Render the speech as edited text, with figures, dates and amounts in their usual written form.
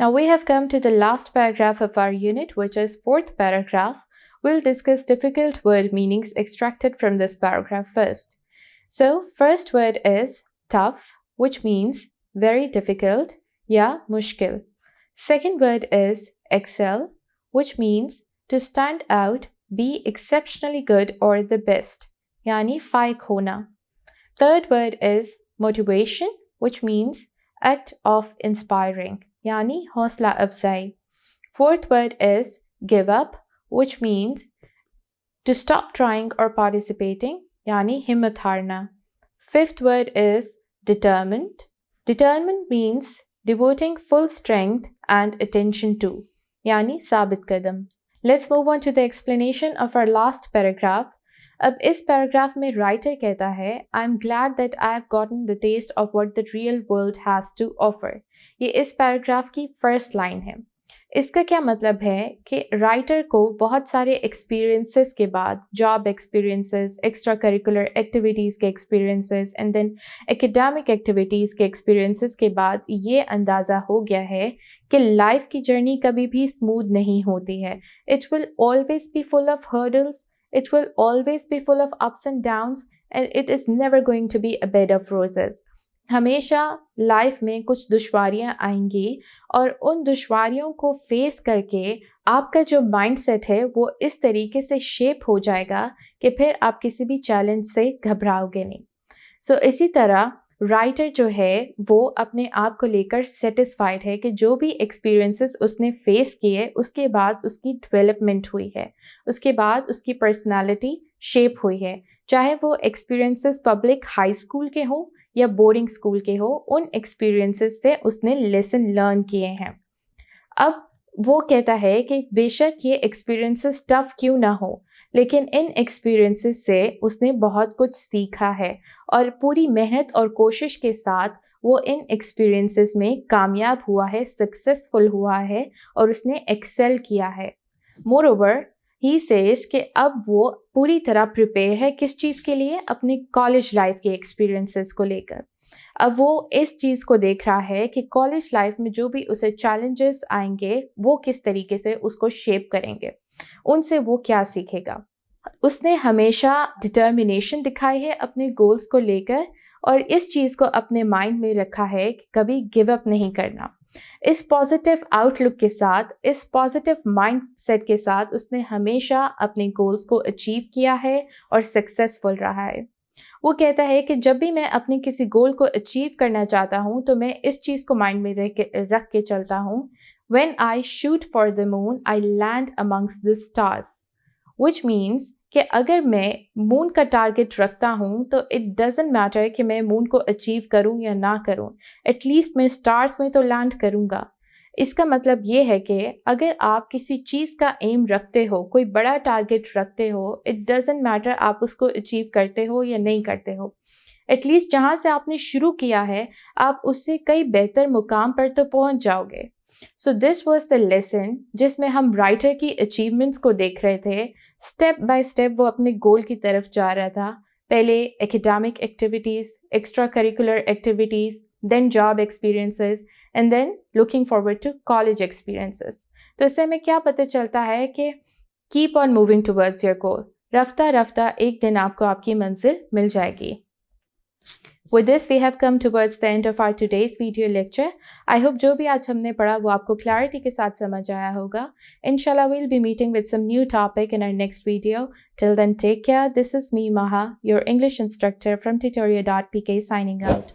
Now we have come to the last paragraph of our unit, which is fourth paragraph. We'll discuss difficult word meanings extracted from this paragraph first. So first word is tough, which means very difficult या मुश्किल. Second word is excel, which means to stand out, be exceptionally good or the best, यानी फाइक होना. Third word is motivation, which means act of inspiring, यानी हौसला अफजाई. Fourth word is give up, which means to stop trying or participating, यानी हिम्मत हारना. Fifth word is determined. Determined means devoting full strength and attention to, यानी साबित कदम. Let's move on to the explanation of our last paragraph. अब इस paragraph में writer कहता है I am glad that I have gotten the taste of what the real world has to offer. ये इस paragraph की फर्स्ट लाइन है. इसका क्या मतलब है कि राइटर को बहुत सारे एक्सपीरियंसेस के बाद, job experiences, extra curricular activities के experiences and then academic activities के एक्सपीरियंसेस के बाद ये अंदाज़ा हो गया है कि लाइफ की जर्नी कभी भी स्मूथ नहीं होती है. It will always be full of hurdles. It will always be full of ups and downs, and it is never going to be a bed of roses. हमेशा लाइफ में कुछ दुश्वारियाँ आएंगी और उन दुश्वारियों को फेस करके आपका जो माइंडसेट है वो इस तरीके से शेप हो जाएगा कि फिर आप किसी भी चैलेंज से घबराओगे नहीं. सो इसी तरह राइटर जो है वो अपने आप को लेकर सेटिस्फाइड है कि जो भी एक्सपीरियंसेस उसने फेस किए उसके बाद उसकी डेवलपमेंट हुई है, उसके बाद उसकी पर्सनालिटी शेप हुई है. चाहे वो एक्सपीरियंसेस पब्लिक हाई स्कूल के हो या बोर्डिंग स्कूल के हो, उन एक्सपीरियंसेस से उसने लेसन लर्न किए हैं. अब वो कहता है कि बेशक ये एक्सपीरियंसेस टफ क्यों ना हो, लेकिन इन एक्सपीरियंसेस से उसने बहुत कुछ सीखा है और पूरी मेहनत और कोशिश के साथ वो इन एक्सपीरियंसेस में कामयाब हुआ है, सक्सेसफुल हुआ है और उसने एक्सेल किया है. मोरओवर ही सेज कि अब वो पूरी तरह प्रिपेयर है किस चीज़ के लिए, अपने कॉलेज लाइफ के एक्सपीरियंसेस को लेकर. अब वो इस चीज़ को देख रहा है कि कॉलेज लाइफ में जो भी उसे चैलेंजेस आएंगे वो किस तरीके से उसको शेप करेंगे, उनसे वो क्या सीखेगा. उसने हमेशा डिटर्मिनेशन दिखाई है अपने गोल्स को लेकर और इस चीज़ को अपने माइंड में रखा है कि कभी गिव अप नहीं करना. इस पॉजिटिव आउटलुक के साथ, इस पॉजिटिव माइंड सेट के साथ उसने हमेशा अपने गोल्स को अचीव किया है और सक्सेसफुल रहा है. वो कहता है कि जब भी मैं अपने किसी गोल को अचीव करना चाहता हूँ तो मैं इस चीज़ को माइंड में रख के चलता हूँ. When I shoot for the moon, I land amongst the stars, which means कि अगर मैं मून का टारगेट रखता हूँ तो इट डजेंट मैटर कि मैं मून को अचीव करूँ या ना करूँ, एटलीस्ट मैं स्टार्स में तो लैंड करूँगा. इसका मतलब ये है कि अगर आप किसी चीज़ का एम रखते हो, कोई बड़ा टारगेट रखते हो, इट डजेंट मैटर आप उसको अचीव करते हो या नहीं करते हो, एटलीस्ट जहाँ से आपने शुरू किया है आप उससे कई बेहतर मुकाम पर तो पहुँच जाओगे. So this was the lesson जिसमें हम राइटर की अचीवमेंट्स को देख रहे थे. स्टेप बाय स्टेप वो अपने गोल की तरफ जा रहा था. पहले academic activities, extra curricular activities, then job experiences and then looking forward to college experiences. तो इससे हमें क्या पता चलता है कि keep on moving towards your goal. रफ्ता रफ्ता एक दिन आपको आपकी मंजिल मिल जाएगी. With this we have come towards the end of our today's video lecture. I hope जो भी आज हमने पढ़ा वो आपको clarity के साथ समझ आया होगा. Inshallah we'll be meeting with some new topic in our next video. Till then take care. This is me Maha, your English instructor from tutoria.pk signing out.